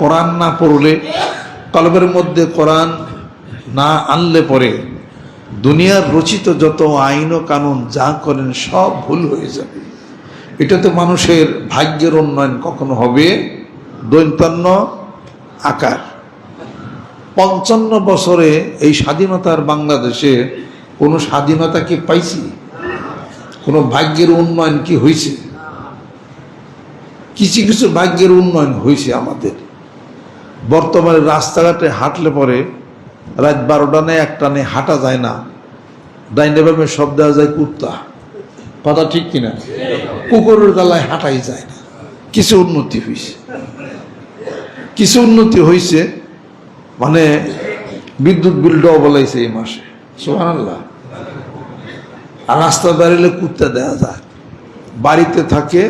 কোরআন না পড়লে, কলবের মধ্যে কোরআন না আনলে পরে দুনিয়ার রচিত যত আইন ও কানুন যা করেন সব ভুল হয়ে যাবে। এটাতে মানুষের ভাগ্যের উন্নয়ন কখনো হবে দৈন্তান্ন আকার। 55 বছরে এই স্বাধীনতার বাংলাদেশে কোনো স্বাধীনতা কি পাইছি? কোনো ভাগ্যের উন্নয়ন কি হয়েছে? কিছু কিছু ভাগ্যের উন্নয়ন হয়েছে আমাদের। বর্তমানে রাস্তাঘাটে হাঁটলে পরে রাত 12টা নেই 1টা নেই হাঁটা যায় না, ডাইনে বামে সব দেওয়া যায় কুত্তা, কথা ঠিক কিনা? কুকুরের গালায় হাঁটাই যায় না। কিছু উন্নতি হয়েছে, কিছু উন্নতি হয়েছে। মানে বিদ্যুৎ বিল বলাইছে এই মাসে, সুবহানাল্লাহ। আর রাস্তা বেরোলে কুত্তা দেওয়া যায়। বাড়িতে থাকে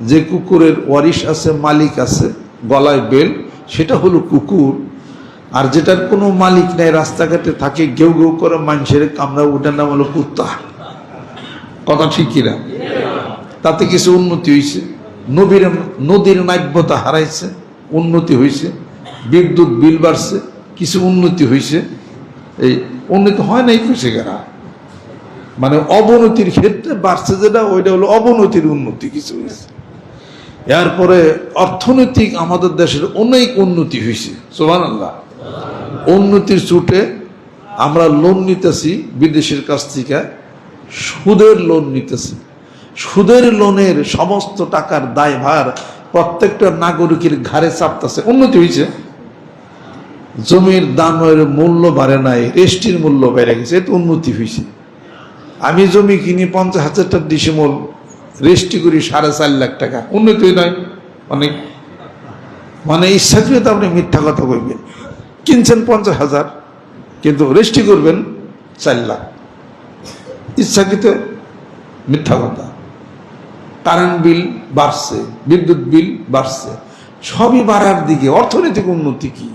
যে কুকুরের ওয়ারিশ আছে, মালিক আছে, গলায় বেল, সেটা হলো কুকুর। আর যেটার কোনো মালিক নেই, রাস্তাঘাটে থাকে, ঘেউ ঘেউ করে মানুষের কামড়া, ওটার নাম হলো কুত্তা, কথা ঠিক কিনা? তাতে কিছু উন্নতি হয়েছে। নদীর নাব্যতা হারাইছে, উন্নতি হয়েছে। বিদ্যুৎ বিল বাড়ছে, কিছু উন্নতি হয়েছে। এই উন্নতি হয় নাই খুশি গেরা, মানে অবনতির ক্ষেত্রে বাড়ছে যেটা, ওইটা হলো অবনতির উন্নতি কিছু হয়েছে। এরপরে অর্থনৈতিক আমাদের দেশের অনেক উন্নতি হয়েছে, সুবহানাল্লাহ। উন্নতির ছুটে আমরা লোন নিতেছি বিদেশের কাছ থেকে, সুদের লোন নিতেছি। সুদের লোনের সমস্ত টাকার দায়ভার প্রত্যেকটা নাগরিকের ঘাড়ে চাপতেছে। উন্নতি হয়েছে। জমির দামের মূল্য বাড়ে নাই, রেস্টির মূল্য বেড়ে গেছে, এটা উন্নতি হয়েছে। আমি জমি কিনি 50,000 টাকা ডিসিমল, রেস্টি করি 4.5 লাখ টাকা, উন্নতি নয় অনেক? মানে ইচ্ছাকৃত আপনি মিথ্যা কথা কইবেন, কিনছেন 50,000 কিন্তু রেস্টি করবেন 4 লাখ, ইচ্ছাকৃত মিথ্যা কথা। কারেন্ট বিল বাড়ছে, বিদ্যুৎ বিল বাড়ছে, সবই বাড়ার দিকে। অর্থনৈতিক উন্নতি কি?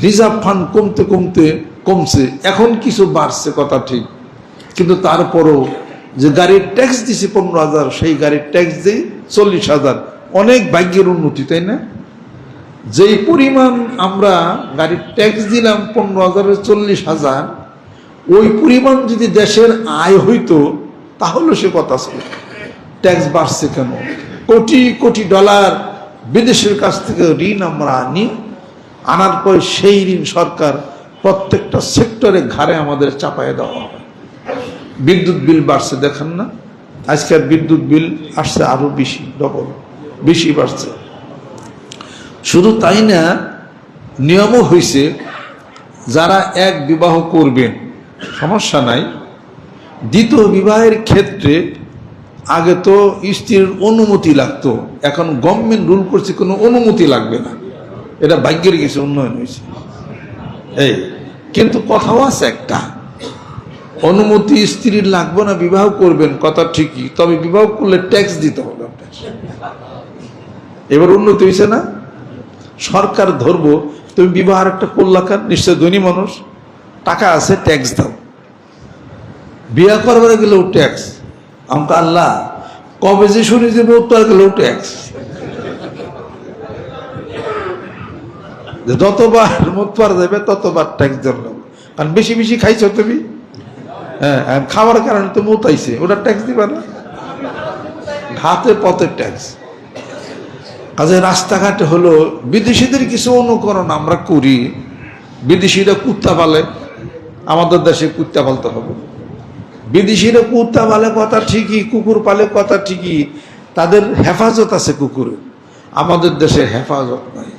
রিজার্ভ ফান্ড কমতে কমতে কমছে, এখন কিছু বাড়ছে, কথা ঠিক, কিন্তু তারপরও যে গাড়ির ট্যাক্স দিছি 15,000, সেই গাড়ির ট্যাক্স দিই 40,000, অনেক ভাগ্যের উন্নতি, তাই না? যেই পরিমাণ আমরা গাড়ির ট্যাক্স দিলাম 15,000-এর 40,000, ওই পরিমাণ যদি দেশের আয় হইতো তাহলে সে কথা ছিল। ট্যাক্স বাড়ছে কেন? কোটি কোটি ডলার বিদেশের কাছ থেকে ঋণ আমরা আনি, আনার পর সেই ঋণ সরকার প্রত্যেকটা সেক্টরে ঘাড়ে আমাদের চাপায় দেওয়া হয়। বিদ্যুৎ বিল বাড়ছে, দেখেন না? আজকের বিদ্যুৎ বিল আসছে আরো বেশি, ডবল বেশি বাড়ছে। শুধু তাই না, নিয়মও হয়েছে, যারা এক বিবাহ করবেন সমস্যা নাই, দ্বিতীয় বিবাহের ক্ষেত্রে আগে তো স্ত্রীর অনুমতি লাগতো, এখন গভর্নমেন্ট রুল করছে কোনো অনুমতি লাগবে না। এটা ভাগ্যের কিছু উন্নয়ন হয়েছে। এই কিন্তু কথাও আছে একটা, অনুমতি স্ত্রীর লাগবে না, বিবাহ করবেন, কথা ঠিকই, তবে বিবাহ করলে ট্যাক্স দিতে হবে আপনার। এবার উন্নতি হয়েছে না? সরকার ধরবো, তুমি বিবাহ একটা করলাকার, নিশ্চয় ধনী মানুষ, টাকা আছে, ট্যাক্স দাও। বিয়া করবার গেলেও ট্যাক্স। আমাকে আল্লাহ কবে যে শুনি যে বউটার গেলেও ট্যাক্স, যতবার মত পার যাবে ততবার ট্যাক্স দিলাম, কারণ বেশি বেশি খাইছো তুমি, হ্যাঁ, খাওয়ার কারণে তো মত আইছে, ওটা ট্যাক্স দিবা না? হাতে পথে ট্যাক্স। কাজে রাস্তাঘাটে হলো বিদেশিদের কিছু অনুকরণ আমরা করি। বিদেশিরা কুত্তা পালে, আমাদের দেশে কুত্তা পালতে হবে। বিদেশিরা কুত্তা পালে, কথা ঠিকই, কুকুর পালে, কথা ঠিকই, তাদের হেফাজত আছে কুকুরের, আমাদের দেশে হেফাজত নাই।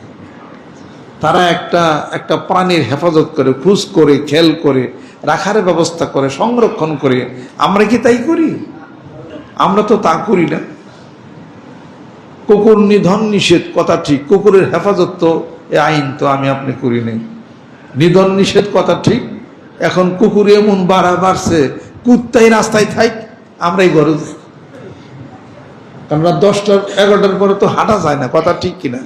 তারা একটা প্রাণীর হেফাজত করে, খোঁজ করে, খেয়াল করে, রাখার ব্যবস্থা করে, সংরক্ষণ করে। আমরা কি তাই করি? আমরা তো তা করি না। কুকুর নিধন নিষেধ, কথা ঠিক, কুকুরের হেফাজত তো এ আইন তো আমি আপনি করি নাই। নিধন নিষেধ, কথা ঠিক। এখন কুকুর এমন বাড়ছে, কুত্তাই রাস্তায় থাক, আমরাই ঘরে যাই, কারণ 10টা 11টার পরে তো হাঁটা যায় না, কথা ঠিক কিনা?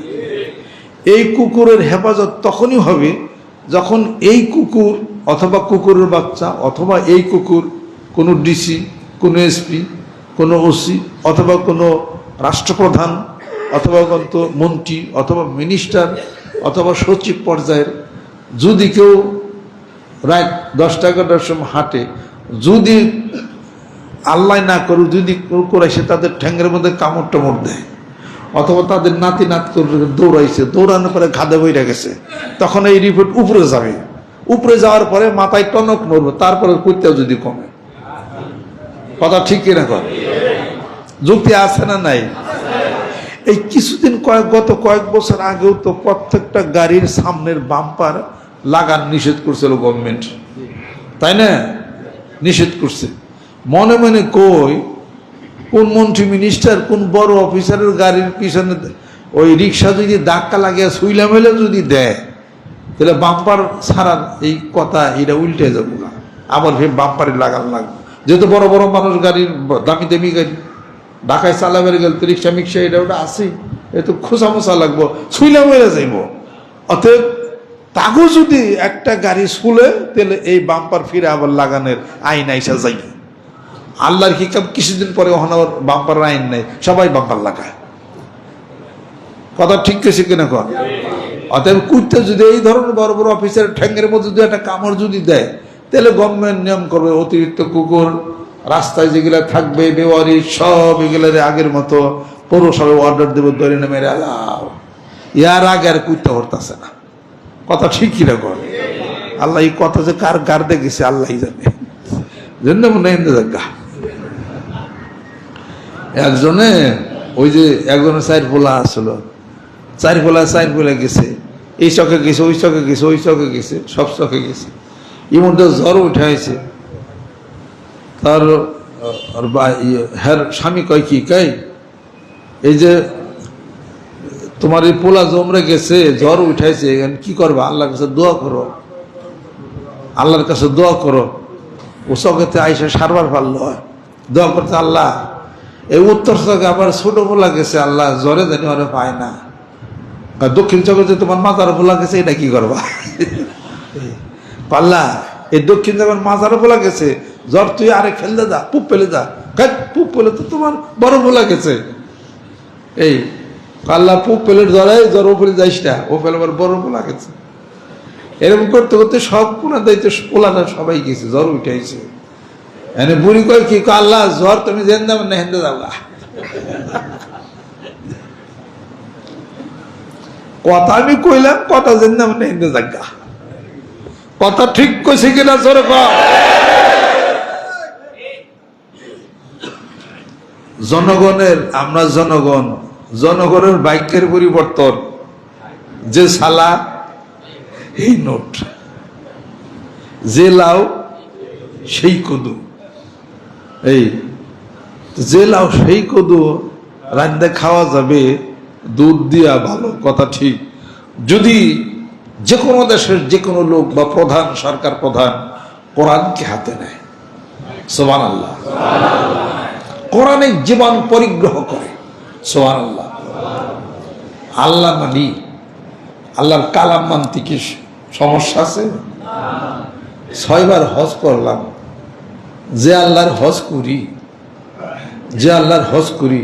এই কুকুরের হেফাজত তখনই হবে যখন এই কুকুর অথবা কুকুরের বাচ্চা অথবা এই কুকুর কোনো ডিসি, কোনো এসপি, কোনো ওসি অথবা কোনো রাষ্ট্রপ্রধান অথবা কিন্তু মন্ত্রী অথবা মিনিস্টার অথবা সচিব পর্যায়ের যদি কেউ রাত 10-11টার সময় হাঁটে, যদি আল্লাহ না করু যদি করাইছে তাদের ঠ্যাঙ্গের মধ্যে কামড় টামড় দেয়, অথবা তাদের নাতি দৌড়াইছে, দৌড়ানোর পরে ঘাদে বইরা গেছে, তখন এই রিপোর্ট উপরে যাবে। উপরে যাওয়ার পরে মাথায় টনক নড়বে, তারপরে করতেও যদি কমে। কথা ঠিক কিনা কর? যুক্তি আছে না নাই? এই কিছুদিন গত কয়েক বছর আগেও তো প্রত্যেকটা গাড়ির সামনের বাম্পার লাগান নিষেধ করছিল গভর্নমেন্ট, তাই না? নিষেধ করছে। মনে মনে কই কোন মন্ত্রী মিনিস্টার কোন বড় অফিসারের গাড়ির পিছনে ওই রিক্সা যদি ধাক্কা লাগিয়ে সুইলা মেলে যদি দেয়, তাহলে বাম্পার ছাড়ার এই কথা এটা উল্টে যাবো না, আবার ফের বাম্পারে লাগান লাগবে। যেহেতু বড় বড় মানুষ গাড়ির দামি দামি গাড়ি ঢাকায় চালাবের গেলে তো রিক্সা মিক্সা এটা ওটা আসেই, এ তো খোঁচা মোচা লাগবো, ছুইলা মেরে যাইব। অতএব তাগো যদি একটা গাড়ি ছুলে তাহলে এই বাম্পার ফিরে আবার লাগানোর আইন আইসা যাই। আল্লাহর হিকাম কিছুদিন পরে ওখানে আবার বাম্পার আইন নেই, সবাই বাম্পার লাগায়। কথা ঠিক কেছে কিনা কর? অতএব কুত্তে যদি এই ধরনের বড় বড় অফিসারের ঠ্যাঙ্গের মধ্যে যদি একটা কামড় যদি দেয়, তাহলে গভর্নমেন্ট নিয়ম করবে অতিরিক্ত কুকুর রাস্তায় যেগুলা থাকবে বেওয়ারি সব এগুলার আগের মতো পৌরসভায় অর্ডার দেবে, ধরে নেমে আলাও। ইয়ার আগে আর কুত্তে হরতাছে না। কথা ঠিক কিনা কর? আল্লাহ এই কথা যে কার গার্দে গেছে আল্লাহ জানে, জন্য মনে হয় একজনে ওই যে একজনের চার পোলা আসলো, চার পোলা গেছে, এই চকে গেছে, ওই চকে গেছে, ওই চকে গেছে, সব চকে গেছে। এর মধ্যে জ্বর উঠে হয়েছে। তার হ্যার স্বামী কয় কি কাই, এই যে তোমার এই পোলা জমরে গেছে, জ্বর উঠাইছে, কি করবা? আল্লাহর কাছে দোয়া করো, আল্লাহর কাছে দোয়া করো। ও চকেতে আইসা সারবার পারলো, দোয়া করতে আল্লাহ এই উত্তর চকে আবার ছোট পোলা গেছে, আল্লাহ জ্বরে জানি ওরা পায় না। দক্ষিণ চকে যে তোমার মাথার পোলা গেছে, এটা কি করবা? পাল্লা এই দক্ষিণ চকের মাথার পোলা গেছে, জ্বর তুই আরে ফেললে যা, পুপ ফেলে যা। পুপ পেলে তো তোমার বড় পোলা গেছে। এই পাল্লা পুপ পেলে জ্বর ও ফেলে যাইস না, ও ফেলে আবার বড় পোলা গেছে। এরকম করতে করতে সব পোনা দায়িত্ব পোলাটা সবাই গেছে, জ্বর উঠাইছে। এনে বুড়ি কয় কি, আল্লাহ জ্বর তুমি জেন যাবেন না, হেন্দে যাবা। কথা আমি কইলাম, কথা জেন যাবেন না, হেন্দে যাগা। কথা ঠিক কইছে কিনা জোরে কর। জনগণের, আমরা জনগণের বাক্যের পরিবর্তন, যে সালা এই নোট, যে লাউ সেই কদু। এই যে লাউ সেই কদু রান্দে খাওয়া যাবে দুধ দিয়া, ভালো কথা ঠিক। যদি যে কোনো দেশের যে কোনো লোক বা প্রধান, সরকার প্রধান কোরআনকে হাতে নেয়, সুবহানাল্লাহ, কোরআনের জীবন পরিগ্রহ করে, সুবহানাল্লাহ। আল্লাহ মানি, আল্লাহর কালাম মানতে কি সমস্যা আছে? 6 বার হজ করলাম, যে আল্লাহর হজ করি, যে আল্লাহর হজ করি,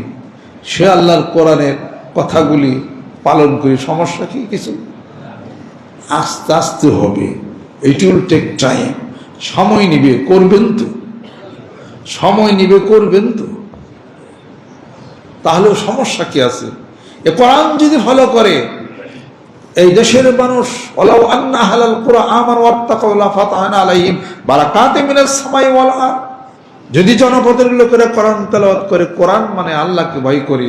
সে আল্লাহর কোরআনের কথাগুলি পালন করি, সমস্যা কি কিছু? আস্তে আস্তে হবে, ইট উইল টেক টাইম, সময় নিবে, করবেন তো, সময় নিবে, করবেন তো, তাহলেও সমস্যা কি আছে? এ কোরআন যদি ফলো করে এই দেশের মানুষ, ওয়ালাউ আন্না আহলাল কুরআন আমানু ওয়াত্তাকাউ লাফাতাহনা আলাইহিম বারাকাতিম মিনাস সামাই ওয়াল আরদ, যদি জনপদের লোকেরা কোরআন তেলাওয়াত করে, কোরআন মানে আল্লাহকে ভয় করে,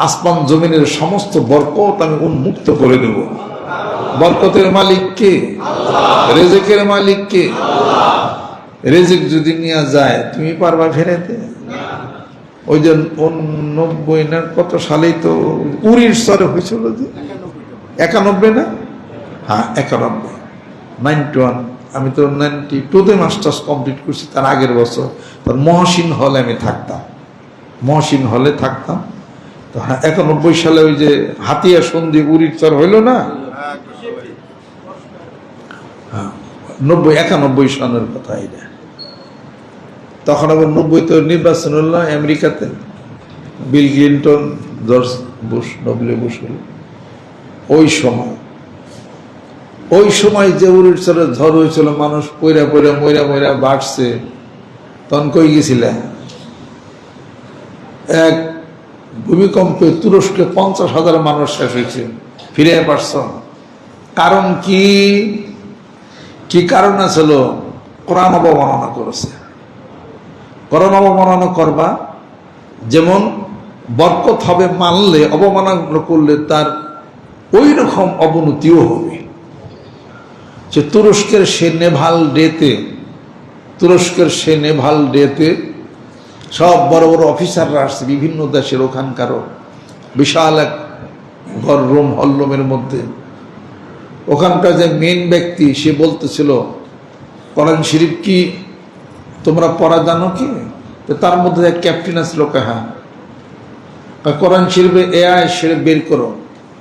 আসমান জমিনের সমস্ত বরকত আমি উন্মুক্ত করে দেব। বরকতের মালিক কে? রিজিকের মালিক কে? রিজিক যদি নিয়ে যায়, তুমি পারবা ফেরাতে? ওই যে 90 না কত সালেই তো উড়ির স্তরে হয়েছিল, যে 91 না, হ্যাঁ 91, 91। আমি তো 92-তে মাস্টার্স কমপ্লিট করছি, তার আগের বছর। তার মহসিন হলে আমি থাকতাম, মহসিন হলে থাকতাম। তো 91 সালে ওই যে হাতিয়া সন্ধি উড়ির চর হইল না, 91 সনের কথা এটা। তখন আবার 90 তো নির্বাচন হল আমেরিকাতে, Bill Clinton, George Bush, W Bush হলো। ওই সময় যে উড়িষ্যার ঝড় হয়েছিল, মানুষ পইরা পইরা মইরা মইরা বাড়ছে, তখন কই গেছিলে? এক ভূমিকম্পে তুরস্কে 50,000 মানুষ শেষ হয়েছে, ফিরে পারছ। কারণ কি? কি কারণ ছিল? কোরআন অবমাননা করেছে। কোরআন অবমাননা করবা, যেমন বরকত হবে মানলে, অবমাননা করলে তার ওই রকম অবনতিও হবে। যে তুরস্কের সে নেভাল ডেতে সব বড় বড় অফিসাররা আসছে বিভিন্ন দেশের, ওখানকারও বিশাল এক ঘর, রুম, হলরুমের মধ্যে। ওখানকার যে মেন ব্যক্তি, সে বলতেছিল, কোরআন শরীফ কি তোমরা পড়া জানো কি? তার মধ্যে এক ক্যাপ্টেন আসছিল, হ্যাঁ। কোরআন শরীফে এ আয়াত শরীফ বের করো।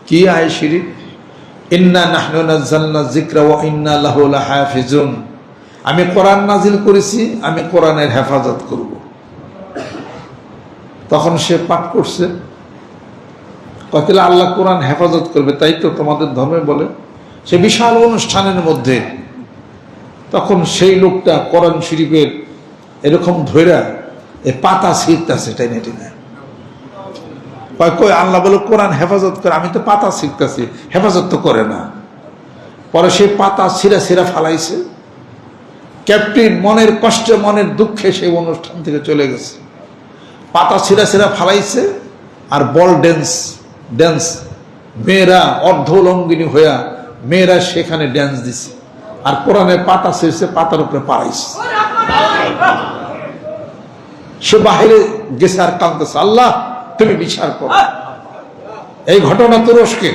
কি আয়াত শরীফ? ইন্না নাহনু নাযালনা যিকরা ওয়া ইন্না লাহু লাহাফিজুন। আমি কোরআন নাজিল করেছি, আমি কোরআনের হেফাজত করব। তখন সে পাঠ করছে, তাহলে আল্লাহ কোরআন হেফাজত করবে, তাই তো তোমাদের ধর্মে বলে। সে বিশাল অনুষ্ঠানের মধ্যে তখন সেই লোকটা কোরআন শরীফের এরকম ধৈরা এই পাতা ছিঁড়তেছে, টেনে টেনে। কই আল্লাহ বলে কোরআন হেফাজত করে, আমি তো পাতা ছিঁড়তেছি, হেফাজত তো করে না। পরে সে পাতা ছিঁড়া ফালাইছে। ক্যাপ্টেন মনের কষ্টে, মনের দুঃখে সেই অনুষ্ঠান থেকে চলে গেছে। পাতা ছিঁড়া ফালাইছে, আর বল ড্যান্স মেয়েরা অর্ধলঙ্গিনী হইয়া মেয়েরা সেখানে ড্যান্স দিছে, আর কোরআনের পাতা ছিঁড়ছে, পাতার উপরে পাড়াইছে। সে বাহিরে গেছে আর কাঁদতেছে, আল্লাহ তুমি বিচার করো। এই ঘটনা তুরস্কে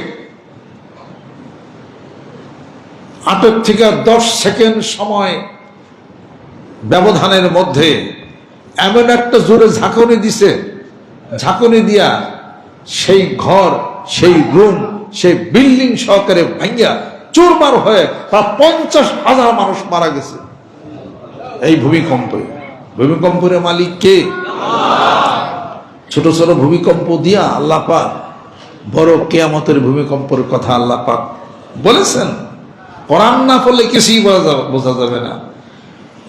8 থেকে 10 সেকেন্ড সময় ব্যবধানের মধ্যে এমন একটা জোরে ঝাঁকুনি দিছে, ঝাঁকুনি দিয়া সেই ঘর, সেই রুম, সেই বিল্ডিং সহকারে ভাঙ্গিয়া চুরমার হয়ে প্রায় 50,000 মানুষ মারা গেছে এই ভূমিকম্পে। ভূমিকম্পের মালিক কে? ছোট ছোট ভূমিকম্প দিয়া আল্লাহ পাক বড় কিয়ামতের ভূমিকম্পের কথা আল্লাহ পাক বলেছেন। কোরআন না পড়লে কিছুই বোঝা যাবে না।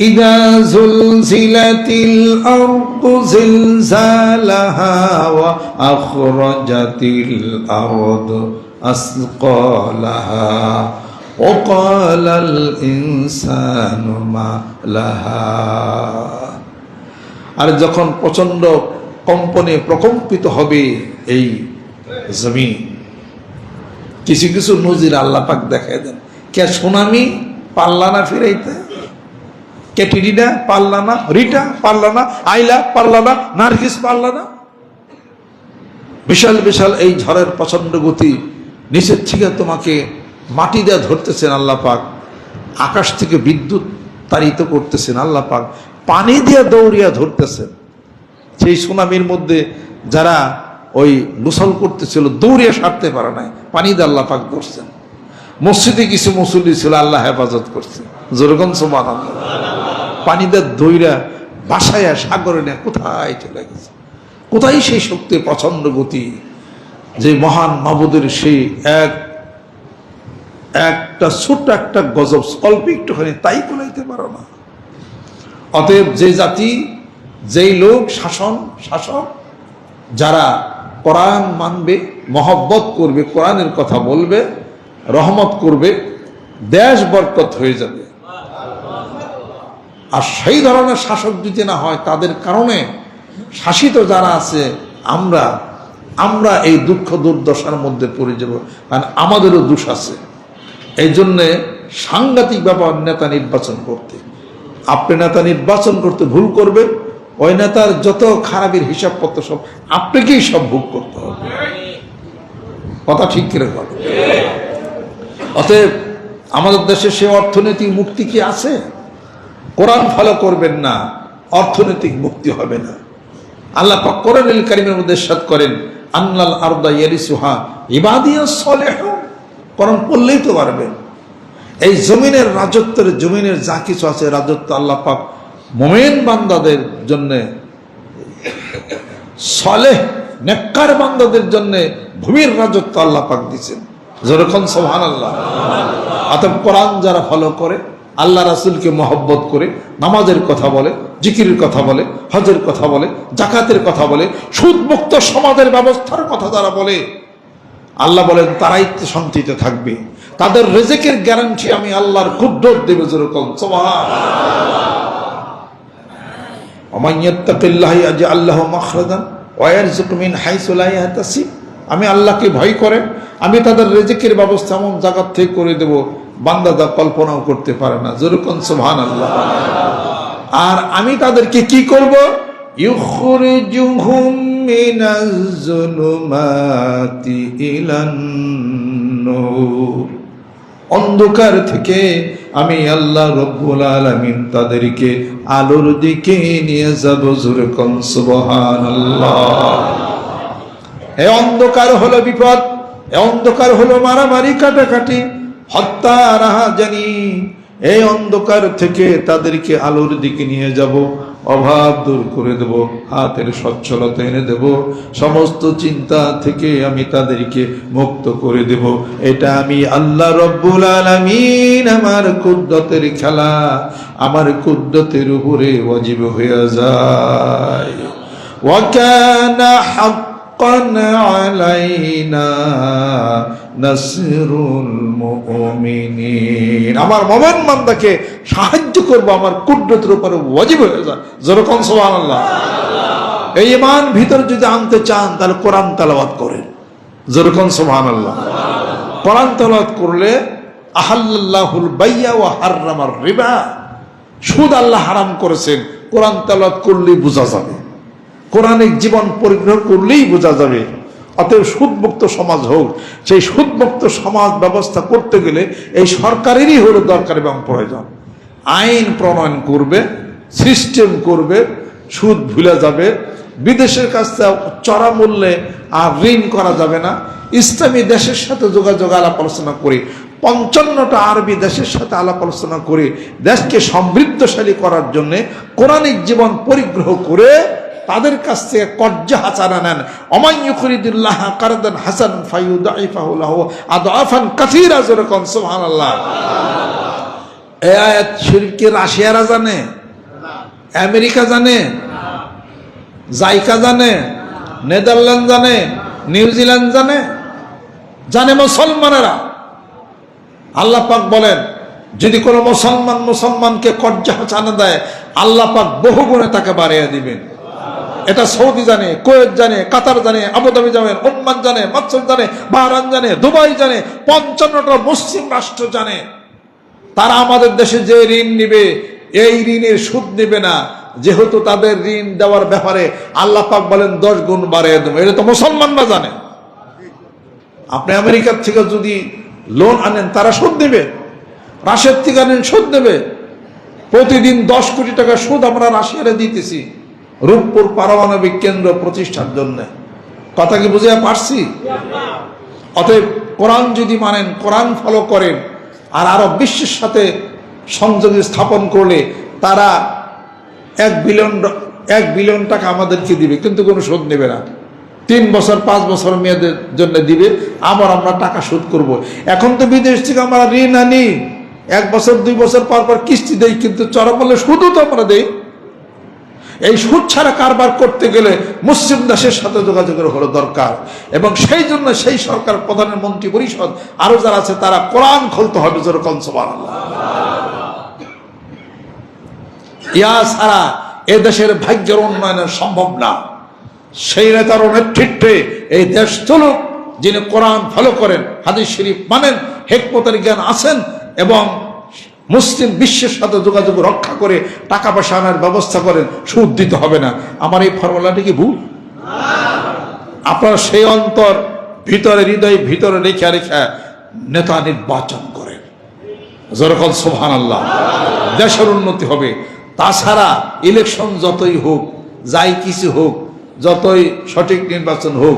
ইযা যুলজিলাতিল আরদু জিলজালাহা ওয়া আখরাজাতিল আরদু আসকালাহা ওয়া ক্বালাল ইনসানু মা লাহা। আর যখন প্রচন্ড কম্পনে প্রকম্পিত হবে এই জমিন, কিছু কিছু নজির আল্লাহ পাক দেখায় দেন। কে সুনামি পারলা না ফিরাইতে, কে টিডিনা পারলা না, রিটা পারলা না, আইলা পারলা না, নার্গিস পারলা না। বিশাল বিশাল এই ঝড়ের প্রচন্ড গতি, নিচের থেকে তোমাকে মাটি দিয়ে ধরতেছেন আল্লাহ পাক, আকাশ থেকে বিদ্যুৎ তাড়িত করতেছেন আল্লাহ পাক, পানি দিয়ে দৌড়িয়া ধরতেছেন। সেই সুনামির মধ্যে যারা ওই গোসল করতেছিল দৌড়িয়ে সারতে পারে নাই, পানি দিয়ে আল্লাহ পাক ধরছেন। মসজিদে কিছু মুসল্লি ছিল, আল্লাহ হেফাজত করছে। যেরকম সুবহানাল্লাহ, পানি দিয়ে দৌড়া বাসায় সাগরে নিয়ে কোথায় চলে গেছে। কোথায় সেই শক্তি, প্রচন্ড গতি, যে মহান মাবুদের সেই একটা ছোট্ট একটা গজব, অল্প একটুখানি তাই কোলাইতে পারো না। অতএব যে জাতি, যেই লোক, শাসক যারা কোরআন মানবে, মহব্বত করবে, কোরআনের কথা বলবে, রহমত করবে, দেশ বরকত হয়ে যাবে। আর সেই ধরনের শাসক যদি না হয়, তাদের কারণে শাসিত যারা আছে, আমরা এই দুঃখ দুর্দশার মধ্যে পড়ে যাব, কারণ আমাদেরও দোষ আছে। এই জন্যে সাংঘাতিক ব্যাপার নেতা নির্বাচন করতে। আপনি নেতা নির্বাচন করতে ভুল করবে, ওই নেতার যত খারাপের হিসাবপত্র সব আপনাকেই সব ভোগ করতে হবে। কথা ঠিক করে বলো। অতএব আমাদের দেশে সে অর্থনৈতিক মুক্তি কি আছে? কোরআন ফলো করবেন না, অর্থনৈতিক মুক্তি হবে না। আল্লাহ পাক কোরআনুল কারীমের মধ্যে ইরশাদ করেন, আন্নাল আরদা ইয়ারিসুহা ইবাদিয়াস সালিহুন। কোরআন পড়লেই তো পারবেন। এই জমিনের রাজত্বের, জমিনের যা কিছু আছে রাজত্ব আল্লাহ পাক মুমিন বান্দাদের জন্য সালেহ নেককার বান্দাদের জন্য ভূমির রাজত্ব আল্লাহ পাক দিয়েছেন। যেরকম সুবহানাল্লাহ। অতএব কোরআন যারা ফলো করে, আল্লাহ রাসূলকে মহব্বত করে, নামাজের কথা বলে, জিকিরের কথা বলে, হজের কথা বলে, জাকাতের কথা বলে, সুদমুক্ত সমাজের ব্যবস্থার কথা যারা বলে, আল্লাহ বলেন তারাই শান্তিতে থাকবে। তাদের রিজিকের গ্যারান্টি আমি আল্লাহর কুদরত দেব। যেরকম সুবহানাল্লাহ। ওমান ইয়াত্তাকিল্লাহ ইয়াজআল লাহু মাখরাজান ওয়া ইয়ারযুকহু মিন হাইসু লা ইয়াহতাসিব। আমি আল্লাহকে ভয় করে আমি তাদের রিজিকের ব্যবস্থা এমন জায়গা থেকে করে দেব বান্দা যা কল্পনাও করতে পারে না। যেরকম সুবহানাল্লাহ। আর আমি তাদেরকে কি করব? ইউখরিজুহুম মিনাজ যুলুমাতি ইলান নূর। অন্ধকার থেকে আমি আল্লাহ রব্বুল আলামিন তাদেরকে আলোর দিকে নিয়ে যাব। যেরকম সুবহানাল্লাহ। এই অন্ধকার হলো বিপদ, এই অন্ধকার হলো মারামারি, কাটাকাটি, হত্যা, রাহাজানি। এই অন্ধকার থেকে তাদেরকে আলোর দিকে নিয়ে যাব, অভাব দূর করে দেব, হাতের সচ্ছলতা এনে দেব, সমস্ত চিন্তা থেকে আমি তাদেরকে মুক্ত করে দেব। এটা আমি আল্লাহ রব্বুল আলামিন আমার কুদরতের খেলা, আমার কুদরতের উপরে ওয়াজিব হয়ে যায়। ওয়া কানা হাক্কান আলাইনা নাসরুল মুমিনিন। আমার মুমিন বান্দাকে সাহায্য করব আমার কুদরতের উপরে ওয়াজিব হয়ে যায়। যেরকম সুবহানাল্লাহ। এই ঈমান ভিতর যদি আনতে চান তাহলে কোরআন তেলাওয়াত করেন। যেরকম সুবহানাল্লাহ। কোরআন তেলাওয়াত করলে আহাল্লাল্লাহুল বাইয়া ওয়া হাররামার রিবা, সুদ আল্লাহ হারাম করেছেন, কোরআন তেলাওয়াত করলেই বোঝা যাবে, কোরআনিক জীবন পরিগ্রহ করলেই বোঝা যাবে। অতএব সুদমুক্ত সমাজ হোক। সেই সুদমুক্ত সমাজ ব্যবস্থা করতে গেলে এই সরকারেরই হলো দরকার এবং প্রয়োজন। আইন প্রণয়ন করবে, সিস্টেম করবে, সুদ ভুলে যাবে, বিদেশের কাছ থেকে চড়া মূল্যে আর ঋণ করা যাবে না। ইসলামী দেশের সাথে যোগাযোগ আলাপ আলোচনা করে, 55টা আরবি দেশের সাথে আলাপ আলোচনা করে দেশকে সমৃদ্ধশালী করার জন্য কোরআনিক জীবন পরিগ্রহ করে তাদের কাছ থেকে কর্জা হাসানা নেন। ওমান ইউকরিদুল্লাহ কারদান হাসান ফায়ুদাইফাহু লাহু আদআফান কাসীরা। যেরকম সুবহানাল্লাহ। এই আয়াত শরীফ কি রাশিয়ারা জানে, আমেরিকা জানে, জাইকা জানে, নেদারল্যান্ড জানে, নিউজিল্যান্ড জানে? জানে মুসলমানেরা। আল্লাহ পাক বলেন যদি কোনো মুসলমানকে কর্জা হাসানা দেয় আল্লাহ পাক বহুগুণে তাকে বাড়িয়ে দিবেন। এটা সৌদি জানে, কুয়েত জানে, কাতার জানে, আবুধাবি জানে, ওমান জানে, মাকসুদ জানে, বাহরাইন জানে, দুবাই জানে, 55টা মুসলিম রাষ্ট্র জানে। তারা আমাদের দেশে যে ঋণ নিবে এই ঋণের সুদ নেবে না, যেহেতু তাদের ঋণ দেওয়ার ব্যাপারে আল্লাহ পাক বলেন 10 গুণ বাড়িয়ে দেবো। এটা তো মুসলমানরা জানে। আপনি আমেরিকার থেকে যদি লোন আনেন তারা সুদ নেবে, রাশিয়ার থেকে আনেন সুদ নেবে। প্রতিদিন 10 কোটি টাকা সুদ আমরা রাশিয়ারে দিতেছি রূপপুর পারমাণবিক কেন্দ্র প্রতিষ্ঠার জন্য। কথা কি বুঝে পারছি? অতএব কোরআন যদি মানেন, কোরআন ফলো করেন, আর আরব বিশ্বের সাথে সংযোগ স্থাপন করলে তারা 1 বিলিয়ন টাকা আমাদেরকে দিবে, কিন্তু কোনো সুদ নেবে না। 3 বছর 5 বছর মেয়াদের জন্য দিবে, আবার আমরা টাকা শোধ করব। এখন তো বিদেশ থেকে আমরা ঋণ আনি, 1 বছর 2 বছর পর পর কিস্তি দেই, কিন্তু চড়া বললে সুদও তো আমরা দেই। এই সুদ ছাড়া কারবার করতে গেলে মুসলিম দেশের সাথে যোগাযোগের হলো দরকার। এবং সেই জন্য সেই সরকার, প্রধানের মন্ত্রী পরিষদ আরো যারা আছে তারা কোরআন খুলতে হবে। যেরকম সুবহানাল্লাহ। ইয়া ছাড়া এ দেশের ভাগ্যের উন্নয়ন সম্ভব না। সেই নেতার নেতৃত্বে এই দেশ চলুক যিনি কোরআন ফলো করেন, হাদিস শরীফ মানেন, হিকমতের জ্ঞান আছেন এবং মুসলিম বিশ্বের সাথে যোগাযোগ রক্ষা করে টাকা পয়সা আনার ব্যবস্থা করেন। সুদ দিতে হবে না। আমার এই ফর্মুলাটি কি ভুল? আপনারা সেই অন্তর ভিতরে, হৃদয় ভিতরে রেখে রেখে নেতা নির্বাচন করেন। যেরকম সুবহানাল্লাহ। দেশের উন্নতি হবে। তাছাড়া ইলেকশন যতই হোক, যাই কিছু হোক, যতই সঠিক নির্বাচন হোক,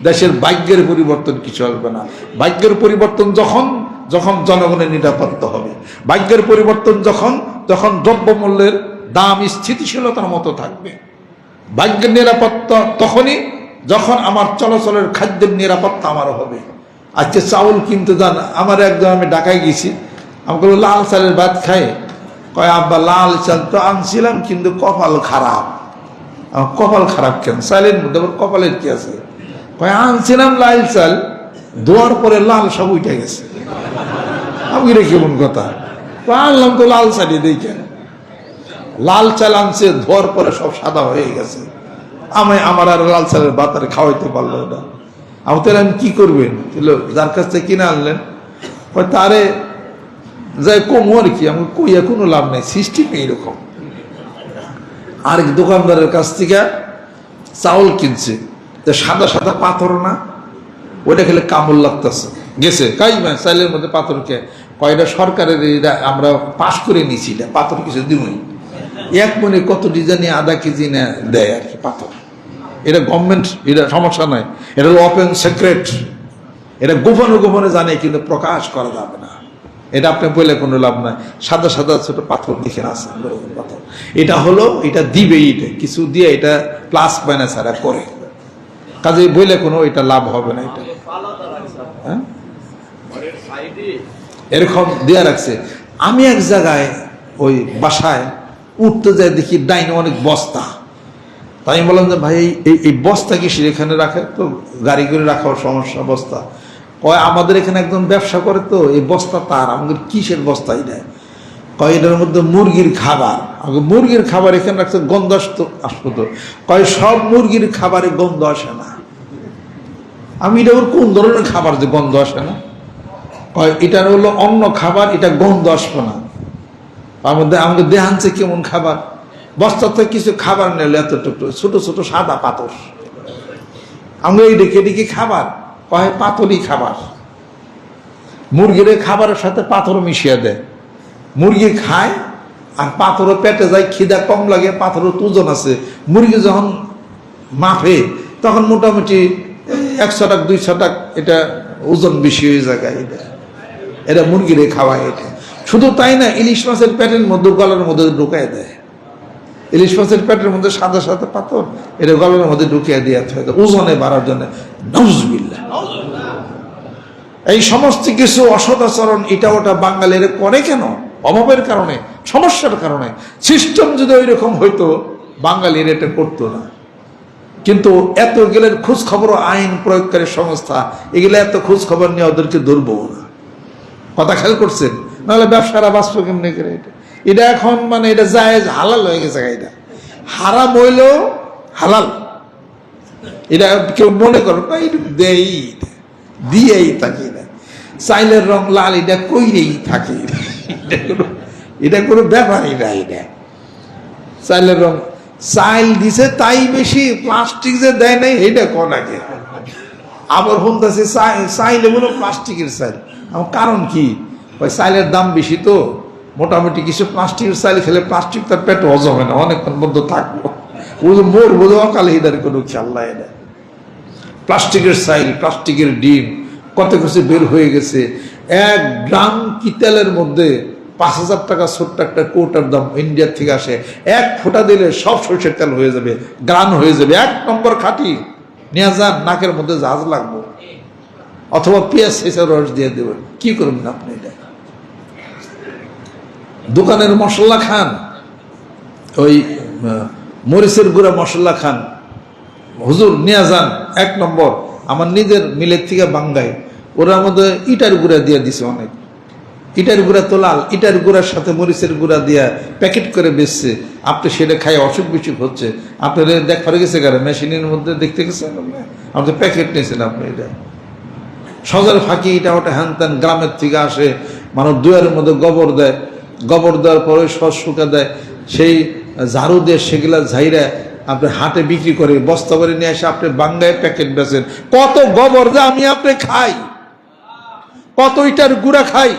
দেশের ভাগ্যের পরিবর্তন কিছু আসবে না। ভাগ্যের পরিবর্তন যখন জনগণের নিরাপত্তা হবে, ভাগ্যের পরিবর্তন যখন দ্রব্যমূল্যের দাম স্থিতিশীলতার মতো থাকবে, ভাগ্যের নিরাপত্তা তখনই যখন আমার চলাচলের খাদ্যের নিরাপত্তা আমার হবে। আজকে চাউল কিনতে যান, আমার একদম আমি ঢাকায় গেছি, আমি বললো লাল চালের ভাত খাই, কয় আব্বা লাল চাল তো আনছিলাম কিন্তু কপাল খারাপ। আমার কপাল খারাপ কেন? চালের মধ্যে আবার কপালের কি আছে? কয় আনছিলাম লাল চাল, ধোয়ার পরে লাল সব উঠে গেছে। আমি রে কেমন কথা? আনলাম তো লাল চালই দিই কেন? লাল চাল আনছে, ধোয়ার পরে সব সাদা হয়ে গেছে। আমার আর লাল চালের ভাত আর খাওয়াইতে পারলো না। আমি তাহলে আমি কি করবেন? যার কাছ থেকে কিনে আনলেন তারে যাই কমু আর কি, আমি কইয়া কোনো লাভ নাই, সিস্টেম এইরকম। আরেক দোকানদারের কাছ থেকে চাউল কিনছে, সাদা সাদা পাথর না, ওইটা খেলে কামড় লাগতেছে, গেছে কাই চাইলের মধ্যে পাথর কে কয়টা সরকারের আমরা পাশ করে নিছি, এটা পাথর কিছু দিবই, এক মনে কত ডিজাইনে আধা কেজি না দেয় আর কি পাথর। এটা গভর্নমেন্ট, এটা সমস্যা নাই, এটা হলো ওপেন সিক্রেট, এটা গোপনে গোপনে জানে কিন্তু প্রকাশ করা যাবে না। এটা আপনি বলে কোনো লাভ নাই। সাদা সাদা ছোট পাথর দেখে আছে পাথর, এটা হলো এটা দিবে, এটা কিছু দিয়ে এটা প্লাস মাইনাস এরা করে, কাজে বলে কোনো এটা লাভ হবে না। এটা হ্যাঁ এরকম দেয়া রাখছে। আমি এক জায়গায় ওই বাসায় উঠতে যাই, দেখি ডাইনে অনেক বস্তা। তাই আমি বললাম যে ভাই এই বস্তা কিসের এখানে রাখে? তো গাড়ি করে রাখার সমস্যা, বস্তা কয় আমাদের এখানে একজন ব্যবসা করে, তো এই বস্তা তার। আমাদের কিসের বস্তা এটা? কয় এটার মধ্যে মুরগির খাবার। আমাকে মুরগির খাবার এখানে রাখছে, গন্ধ আসতো তো। কয় সব মুরগির খাবারে গন্ধ আসে না। আমি এটা ওর কোন ধরনের খাবার যে গন্ধ আসে না? কয় এটা হলো অন্য খাবার, এটা গন্ধ আসবে না। আমাকে দেহানছে কেমন খাবার, বস্তা থেকে কিছু খাবার নিলে এতটুকু ছোট ছোট সাদা পাথর, আমরা এই ডেকে ডেকে খাবার, কয় পাথরই খাবার। মুরগির খাবারের সাথে পাথর মিশিয়ে দেয়, মুরগি খায় আর পাথরও পেটে যায়, খিদা কম লাগে, পাথরও ওজন আছে। মুরগি যখন মাপে তখন মোটামুটি 100 টাকা 200 টাকা এটা ওজন বেশি হয়ে যায়। এটা মুরগিরে খাওয়ায়। এটা শুধু তাই না, ইলিশ মাছের পেটের মধ্যে গলার মধ্যে ঢুকাই দেয়। ইলিশ মাছের পেটের মধ্যে সাদা সাদা পাথর, এটা গলার মধ্যে ঢুকিয়ে দিয়ে ওজনে বাড়ার জন্য। নাউজুবিল্লাহ। এই সমস্ত কিছু অসদাচরণ এটা ওটা বাঙালির করে কেন? অভাবের কারণে, সমস্যার কারণে। সিস্টেম যদি ওই রকম হইতো বাঙালির এটা করতো না। কিন্তু এত গেলের খোঁজ খবর, আইন প্রয়োগকারী সংস্থা এগুলো এত খোঁজ খবর নিয়ে ওদেরকে ধরবো না। কথা খেয়াল করছেন? নাহলে ব্যবসারা বাঁচবো কেমনি করে? এটা এখন মানে এটা জায়েজ হালাল হয়ে গেছে। এটা হারাম হইলেও হালাল, এটা কেউ মনে করো না, এটা দেই দিয়েই থাকি না। চাইলের রং লাল, এটা কইরেই থাকে, এটা কোনো ব্যাপারই না। এটা চাইলের রং চাইল দিছে তাই বেশি, প্লাস্টিক যে দেয় নাই এটা কোন আগে। আবার শুনতেছে চাইলে বলো প্লাস্টিকের চাইল। আমার কারণ কি? ওই চাইলের দাম বেশি তো, মোটামুটি কিছু প্লাস্টিকের চাইল খেলে প্লাস্টিক তার পেট হজম হয় না, অনেকক্ষণ মধ্যে থাকবো, মোর বোধ অকালে এটার কোনো খেয়াল নাই। এটা প্লাস্টিকের চাইল, প্লাস্টিকের ডিম, কত কিছু বের হয়ে গেছে। 1 গ্রাম কি তেলের মধ্যে 5000 টাকা ছোট্ট একটা কোটার দাম ইন্ডিয়ার থেকে আসে। 1 ফোঁটা দিলে সব সরষের তেল হয়ে যাবে, গ্রান হয়ে যাবে। 1 নম্বর খাঁটি নিয়ে যান, নাকের মধ্যে জাহাজ লাগবো, অথবা পেঁয়াজ শেষের রস দিয়ে দেবেন। কি করবেন আপনি? এটা দোকানের মশলা খান, ওই মরিচের গুঁড়া মশলা খান, হুজুর নিয়ে যান 1 নম্বর। আমার নিজের মিলের থেকে বাঙ্গাই, ওরা আমাদের ইটার গুঁড়া দিয়ে দিছে অনেক। ইটার গুঁড়া তো লাল, ইটার গুঁড়ার সাথে মরিচের গুঁড়া দিয়া প্যাকেট করে বেচছে। আপনি সেটা খাই অসুখ বিসুখ হচ্ছে। আপনার দেখা গেছে কারণ মেশিনের মধ্যে দেখতে গেছেন, আপনি প্যাকেট নিয়েছেন। আপনি এটা সজার ফাঁকি, এটা ওটা হ্যান ত্যান, গ্রামের থেকে আসে, মানুষ দুয়ারের মধ্যে গোবর দেয়, গোবর দেওয়ার পরে সস শুকা দেয়, সেই ঝাড়ু দিয়ে সেগুলা ঝাইরা আপনি হাটে বিক্রি করে বস্তা করে নিয়ে এসে আপনি বাঙ্গায় প্যাকেট বেচেন। কত গোবর যে আমি আপনি খাই, কত ইটার গুঁড়া খাই,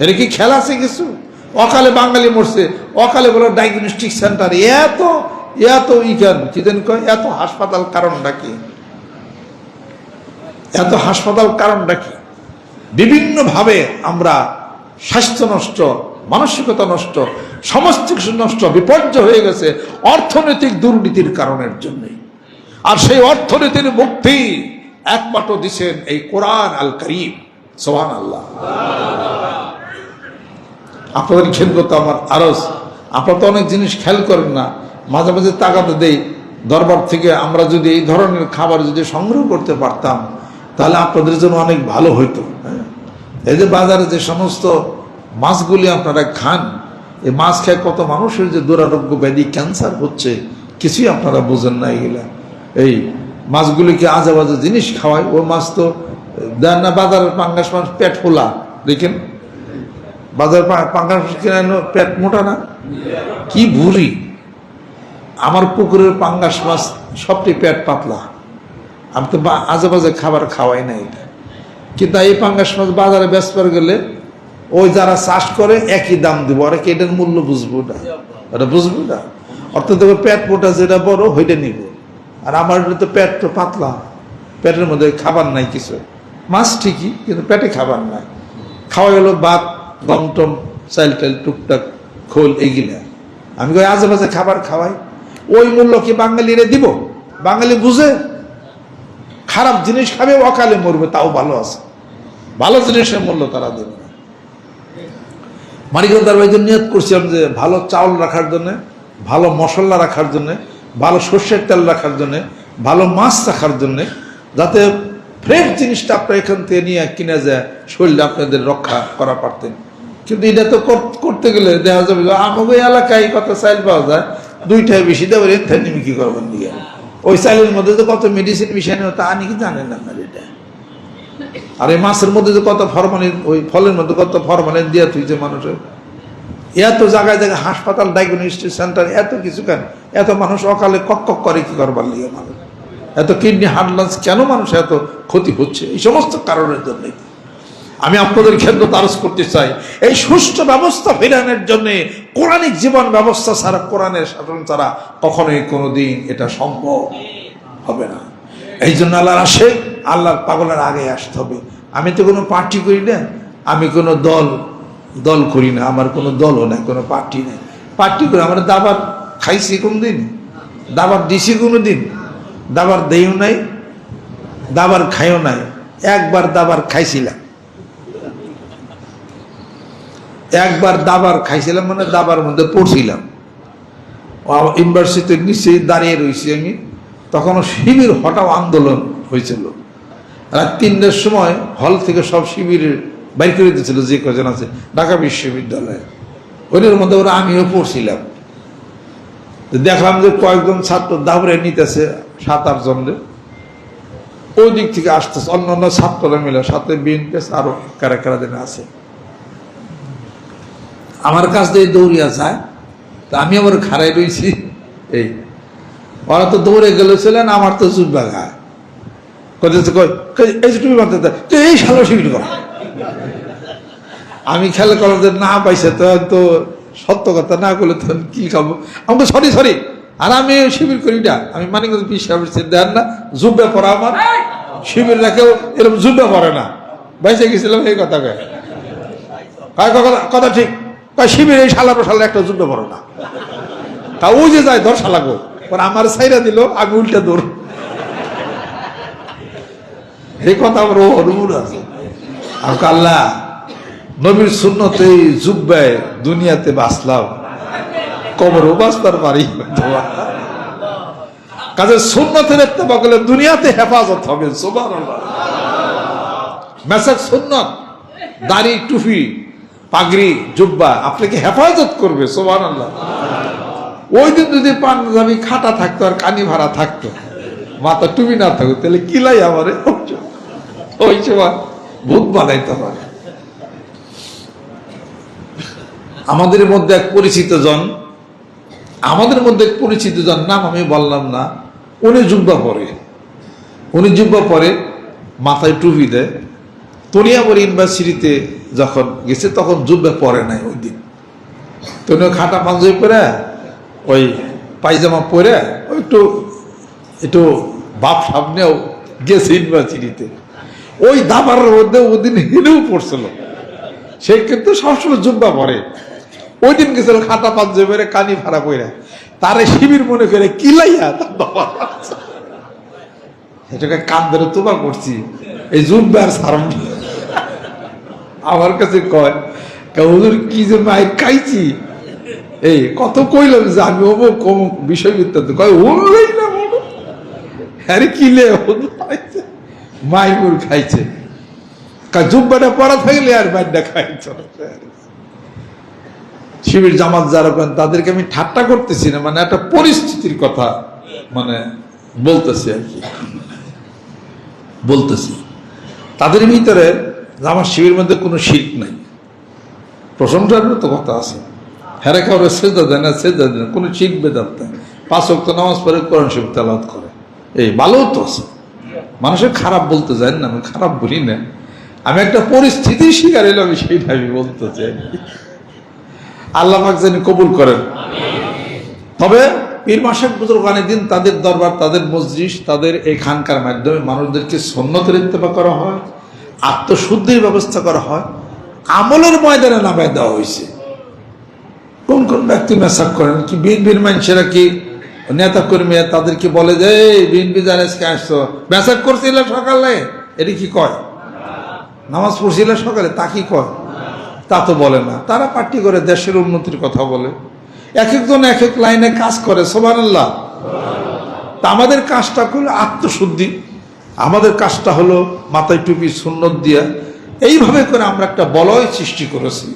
এটা কি খেলা আছে কিছু? অকালে বাঙালি মরছে, অকালে বলো ডায়াগনস্টিক সেন্টার, এত এত ইখান কি জানি কয়, এত হাসপাতাল কারণটা কি? এত হাসপাতাল কারণটা কি? বিভিন্নভাবে আমরা স্বাস্থ্য নষ্ট, মানসিকতা নষ্ট, সমস্ত কিছু নষ্ট, বিপর্যয় হয়ে গেছে অর্থনৈতিক দুর্নীতির কারণের জন্যই। আর সেই অর্থনীতির মুক্তি একমাত্র দিচ্ছেন এই কোরআন আল কারীম। সুবহানাল্লাহ। আপনাদের খেদমতে আমার আরজ, আপনারা তো অনেক জিনিস খেয়াল করেন না, মাঝে মাঝে তাকাতে দেই। দরবার থেকে আমরা যদি এই ধরনের খাবার যদি সংগ্রহ করতে পারতাম তাহলে আপনাদের জন্য অনেক ভালো হইতো। এই যে বাজারে যে সমস্ত মাছগুলি আপনারা খান, এই মাছ খেয়ে কত মানুষের যে দুরারোগ্য ব্যাধি, ক্যান্সার হচ্ছে, কিছুই আপনারা বোঝেন না। এগুলা এই মাছগুলিকে আজে বাজে জিনিস খাওয়ায়। ওই মাছ তো দেন না, বাজারের পাঙ্গাস মাছ পেট ফোলা, দেখেন বাজারের পাঙ্গাস কিনে পেট মোটা না, কি ভুরি। আমার পুকুরের পাঙ্গাস মাছ সবটি পেট পাতলা। আমি তো আজে বাজে খাবার খাওয়াই না এটা। কিন্তু এই পাঙ্গাস মাছ বাজারে বেচবার গেলে ওই যারা চাষ করে একই দাম দিব, আর কি এটার মূল্য বুঝবো না, এটা বুঝবো না। অর্থাৎ দেখো পেট মোটা যেটা বড় ওইটা নিব, আর আমার তো পেট তো পাতলা, পেটের মধ্যে খাবার নাই কিছু। মাছ ঠিকই, কিন্তু পেটে খাবার নাই। খাওয়া গেল ভাত, গম টম, চাল টাল, টুকটাক খোল, এইগুলা। আমি কই আজে বাজে খাবার খাওয়াই, ওই মূল্য কি বাঙালিরে দিব? বাঙালি বুঝে খারাপ জিনিস খাবে, অকালে মরবে, তাও ভালো আছে। ভালো জিনিসের মূল্য তারা দেবে না। মানিকগঞ্জ দরবারে নিয়ত করছিলাম যে ভালো চাউল রাখার জন্য, ভালো মশলা রাখার জন্য, ভালো সর্ষের তেল রাখার জন্য, ভালো মাছ রাখার জন্য, যাতে ফ্রেশ জিনিসটা আপনার এখান থেকে নিয়ে কিনে যায়, শরীরটা আপনাদের রক্ষা করা পারতেন। কিন্তু এটা তো করতে গেলে দেখা যাবে আমাকে এলাকায় কত চাইল পাওয়া যায়, দুইটায় বেশি দেবো, এর নিমি কি করবেন দিয়ে। ওই চাইলের মধ্যে তো কত মেডিসিন মিশানো, তা আনি কি জানেন না আপনার এটা। আর এই মাছের মধ্যে যে কত ফরমালিন, ওই ফলের মধ্যে কত ফরমালিন দিয়ে তুইছে মানুষের। এত জায়গায় জায়গায় হাসপাতাল, ডায়াগনস্টিক সেন্টার, এত কিছু কেন? এত মানুষ অকালে কক করে কি করবার লিগে মানুষ, এত কিডনি হার্ট লাঞ্চ কেন মানুষ এত ক্ষতি হচ্ছে? এই সমস্ত কারণের জন্যই আমি আপনাদের খেদমত আরজ করতে চাই, এই সুষ্ঠু ব্যবস্থা ফেরানোর জন্য কোরআনিক জীবন ব্যবস্থা ছাড়া, কোরআনের শাসন ছাড়া কখনোই কোনোদিন এটা সম্ভব হবে না। এই জন্য আল্লাহর আশে, আল্লাহর পাগলের আগে আসতে হবে। আমি তো কোনো পার্টি করি না, আমি কোনো দল করি না, আমার কোনো দলও নাই, কোনো পার্টি নেই। পার্টি করে আমরা দাবার খাইছি কোনদিন? দাবার দিছি কোনো দিন? দাবার দেইও নাই, দাবার খাইও নাই। একবার দাবার খাইছিলাম, একবার দাবার খাইছিলাম, মানে দাবার মধ্যে পড়ছিলাম। ইউনিভার্সিটির নিচে দাঁড়িয়ে রয়েছি আমি, তখনও শিবির হটাও আন্দোলন হয়েছিল। রাত 3টার সময় হল থেকে সব শিবিরের বাইর করে দিয়েছিল, যে কজন আছে ঢাকা বিশ্ববিদ্যালয়ে। ওইটার মধ্যে ওরা আমিও পড়ছিলাম। দেখলাম যে কয়েকজন ছাত্র দাবরে নিতেছে 7-8 জনের, ওই দিক থেকে আসতেছে অন্য অন্য ছাত্ররা মিলে, সাথে বিএনপি আরো কারা কারা দিন আছে। আমার কাছ দিয়ে দৌড়িয়া যায়, তা আমি আবার খাড়াই রয়েছি। এই ওরা তো দৌড়ে গেলেছিলেন, আমার তো জুব্বা গায়ে এই যে তুমি বাঁধতে তুই এই সালো শিবির কর। আমি খেয়াল করার যে না পাইছে, তো সত্য কথা না করলে তখন কি খাবো? আমাকে সরি। আর আমি শিবির করি না, আমি মানিকগঞ্জ বিশ্ব দেন না, জুব্বা পড়া আমার শিবির রাখেও এরকম জুব্বা পড়ে না। বাইসে গেছিলাম এই কথা কয় কথা ঠিক, শিবির এই শালার একটা যুদ্ধ পড়ো না, তা ওই যে যায় ধর শালাগো, আমার সাইরা দিল, আমি উল্টা দৌড়। এই কথা আমার অনুমূল আছে। আল্লাহ নবীর সুন্নতে জুব্বায় দুনিয়াতে বাঁচলাম, কবরও বাঁচবার পারি। কাজে সুন্নতের ইত্তেবা করলে দুনিয়াতে হেফাজত হবে। সুবহানাল্লাহ। মেসাক সুন্নত, দাড়ি, টুপি, পাগড়ি, জুব্বা আপনাকে হেফাজত করবে। সুবহানাল্লাহ। ওই দিন যদি পাঞ্জাবি খাটা থাকতো আর কানি ভাড়া থাকতো, মাথা টুপি না থাকতো, তাহলে কিলাই আমারে ওই সময় ভূত বানাইতে পারে। আমাদের মধ্যে এক পরিচিত জন, নাম আমি বললাম না, উনি জুব্বা পরে, মাথায় টুপি দেয়। তনিয়াবর ইউনিভার্সিটিতে যখন গেছে তখন জুব্বা পরে নাই ওই দিন, তো উনি খাটা পাঞ্জাবি পরে, ওই পায়জামা পরে, একটু বাপ সামনেও গেছে ইউনিভার্সিটিতে। ওই দাবার মধ্যে ওদিন হেলেও পড়ছিল, সে কিন্তু সবসময় জুব্বা পরে। ওই দিন গেছিল খাটা পাঞ্জাবি পরে, কানি ভাড়া পরে, তারে শিবির মনে করে কিলাইয়া তার বাবা এটাকে কান ধরে তোবা করছি, এই জুম্বে আর সারম আমার কাছে কয় হুজুর কি যে মাইক খাইছি, এই কত কইলাম যে আমি অমুক অমুক বিষয় বৃত্তান্ত, কয় বললেই না বলো আরে কিলে মাইমুর খাইছে, জুব্বাটা পড়া থাকলে আর বাইরটা খাইছে। শিবির জামাত যারা করেন তাদেরকে আমি ঠাট্টা করতেছি না, মানে একটা পরিস্থিতির কথা মানে বলতেছি আর কি, বলতেছি তাদের ভিতরে আমার শিবির মধ্যে কোনো শিরক নাই, প্রশংসার তো কথা আছে, হেরে খাওয়ার সেজদা দেয় না, সেজদা দেয় না, কোনো শিরক বেদাত নাই, 5 ওয়াক্ত নামাজ পড়ে কোরআন শরীফ তেলাওয়াত করে, এই ভালোও তো আছে। মানুষের খারাপ বলতে চাই না, আমি খারাপ বলি না, আমি একটা পরিস্থিতির শিকার হইলাম, আমি সেইটা আমি বলতে চাই। আল্লাহ পাক যেন কবুল করেন। তবে পীর মাশায়েখ বুজুর্গানে দিন তাদের দরবার, তাদের মজলিস, তাদের এই খানকার মাধ্যমে মানুষদেরকে সুন্নতের ইত্তেবা করা হয়, আত্মশুদ্ধির ব্যবস্থা করা হয়, আমলের ময়দানে নামায় দেওয়া হয়েছে। কোন কোন ব্যক্তি মেসাক করেন কি বিএনপির মানুষেরা কি নেতা কর্মী তাদেরকে বলে যে বিএনপি যারা আজকে আসছো মেসাক করছিল সকালে, এটি কি কয়? নামাজ পড়ছিল সকালে, তা কি কয়? তা তো বলে না, তারা পার্টি করে দেশের উন্নতির কথা বলে, এক একজন এক এক লাইনে কাজ করে, সুবহানাল্লাহ। তা আমাদের কাজটা হলো আত্মশুদ্ধি, আমাদের কাজটা হলো মাথায় টুপি সুন্নত দিয়া, এইভাবে করে আমরা একটা বলয় সৃষ্টি করেছি,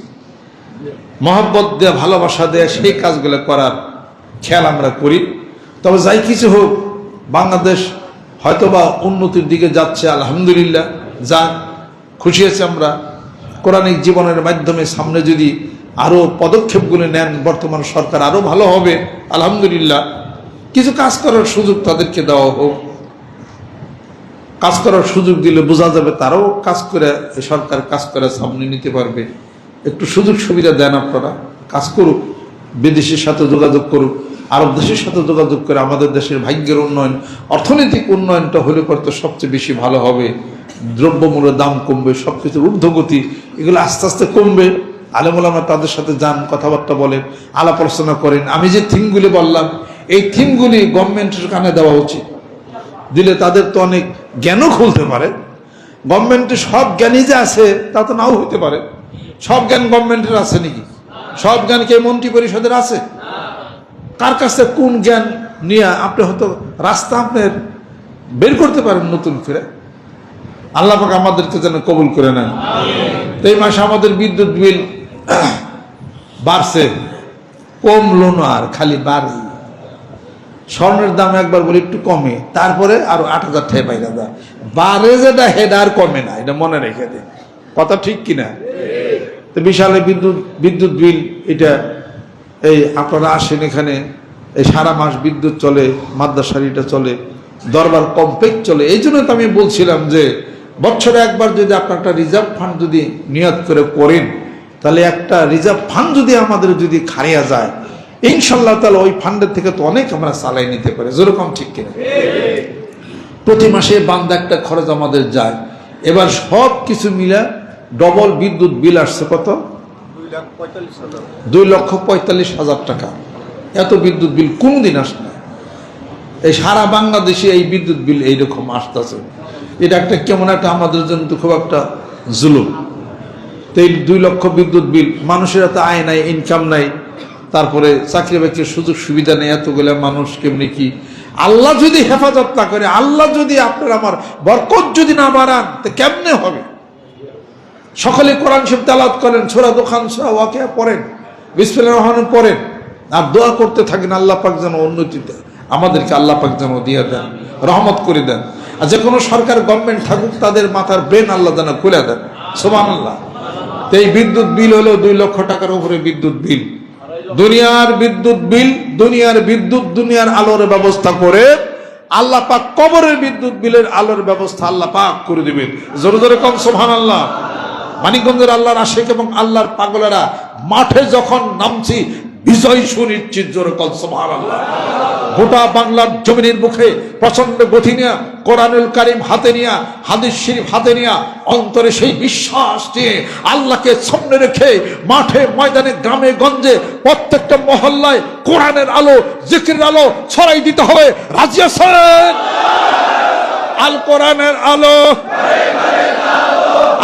মহব্বত দেয়া, ভালোবাসা দেয়া, সেই কাজগুলো করার খেয়াল আমরা করি। তবে যাই কিছু হোক, বাংলাদেশ হয়তোবা উন্নতির দিকে যাচ্ছে, আলহামদুলিল্লাহ, যা খুশি আছি আমরা। কোরআনিক জীবনের মাধ্যমে সামনে যদি আরো পদক্ষেপগুলো নেন, বর্তমান সরকার আরো ভালো হবে, আলহামদুলিল্লাহ। কিছু কাজ করার সুযোগ তাদেরকে দেওয়া হোক, কাজ করার সুযোগ দিলে বোঝা যাবে তারাও কাজ করে, সরকার কাজ করে সামনে নিতে পারবে। একটু সুযোগ সুবিধা দেন আপনারা, কাজ করুক, বিদেশের সাথে যোগাযোগ করুক, আরব দেশের সাথে যোগাযোগ করে আমাদের দেশের ভাগ্যের উন্নয়ন, অর্থনৈতিক উন্নয়নটা হলে পরে তো সবচেয়ে বেশি ভালো হবে। দ্রব্যমূল্যের দাম কমবে, সবকিছুর ঊর্ধ্বগতি এগুলো আস্তে আস্তে কমবে। আলেম ওলামা তাদের সাথে যান, কথাবার্তা বলেন, আলাপ আলোচনা করেন। আমি যে থিমগুলি বললাম, এই থিমগুলি গভর্নমেন্টের কানে দেওয়া উচিত, দিলে তাদের তো অনেক জ্ঞানও খুলতে পারে। গভর্নমেন্টে সব জ্ঞানই যে আছে তা তো নাও হইতে পারে, সব জ্ঞান গভর্নমেন্টের আছে নাকি? সব জ্ঞান কি মন্ত্রী পরিষদের আছে? কার কাছে কোন জ্ঞান নিয়ে আপনি হয়তো রাস্তা আপনার বের করতে পারেন নতুন করে। আল্লাহ পাক আমাদেরকে যেন কবুল করে নেন। এই মাসে আমাদের বিদ্যুৎ বিল বাড়ছে, কমলো না, আর খালি বাড়ে। স্বর্ণের দাম একবার বলি একটু কমে, তারপরে আরো 8,000 টাকা পাই দাদা, বাড়ে যেটা হেড আর কমে না, এটা মনে রেখে দেন, কথা ঠিক কিনা? তো বিশাল বিদ্যুৎ বিল, এটা এই আপনারা আসেন এখানে, এই সারা মাস বিদ্যুৎ চলে, মাদ্রাসারিটা চলে, দরবার কমপ্লেক্স চলে। এই জন্য তো আমি বলছিলাম যে বছরে একবার যদি আপনার একটা রিজার্ভ ফান্ড যদি নিয়ত করে করেন, তাহলে একটা রিজার্ভ ফান্ড যদি আমাদের যদি খারিয়া যায়, ইনশাল্লাহ তাহলে ওই ফান্ডের থেকে তো অনেক আমরা চালাই নিতে পারি, যেরকম ঠিক কিনা? প্রতি মাসে বান্দা একটা খরচ আমাদের যায়। এবার সব কিছু মিলে ডবল বিদ্যুৎ বিল আসছে কত? 2,45,000 টাকা। এত বিদ্যুৎ বিল কোনদিন আসে না। এই সারা বাংলাদেশে এই বিদ্যুৎ বিল এইরকম আসতেছে। এটা একটা কেমন একটা আমাদের জন্য তো খুব একটা জুলুম। তো এই 2 লক্ষ বিদ্যুৎ বিল, মানুষের এত আয় নাই, ইনকাম নাই, তারপরে চাকরি বাকরির সুযোগ সুবিধা নেই, এতগুলো মানুষ কেমনি কি? আল্লাহ যদি হেফাজত না করে, আল্লাহ যদি আপনার আমার বরকত যদি না বাড়ান, তো কেমনে হবে? সকলে কোরআন শরীফ তেলাওয়াত করেন, সূরা দুখান, সূরা ওয়াকিয়া পড়েন, বিসমিল্লাহির রহমানির রহিম পড়েন, আর দোয়া করতে থাকেন আল্লাহ পাক যেন উন্নতিতে আমাদেরকে আল্লাহ পাক যেন দিয়ে দেন, রহমত করে দেন। আর যে কোনো সরকার গভর্নমেন্ট থাকুক, তাদের মাথার ব্রেন আল্লাহ যেন খুলে দেন, সুবহানাল্লাহ। তো এই বিদ্যুৎ বিল হলো 2 লক্ষ টাকার উপরে বিদ্যুৎ বিল। দুনিয়ার বিদ্যুৎ বিল, দুনিয়ার বিদ্যুৎ, দুনিয়ার আলোর ব্যবস্থা করে আল্লাহ পাক কবরের বিদ্যুৎ বিলের আলোর ব্যবস্থা আল্লাহ পাক করে দিবেন। জোরে জোরে কম সুবহানাল্লাহ। মানিকগঞ্জের আল্লাহর আশিক এবং আল্লাহর পাগলেরা মাঠে যখন নামছি, বিজয় সুনিশ্চিত, জোরে কম সুবহানাল্লাহ। গোটা বাংলার জমিনের মুখে প্রচন্ড গতি নিয়ে, কোরআনুল কারীম হাতে নিয়ে, হাদিস শরীফ হাতে নিয়ে, অন্তরে সেই বিশ্বাস নিয়ে আল্লাহকে সামনে রেখে মাঠে ময়দানে গ্রামে গঞ্জে প্রত্যেকটা মহল্লায় কোরআনের আলো, জিকিরের আলো ছড়াই দিতে হবে। রাজি আছেন? আল কোরআনের আলো,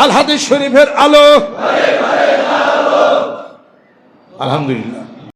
আল হাদিস শরীফের আলো। আলহামদুলিল্লাহ।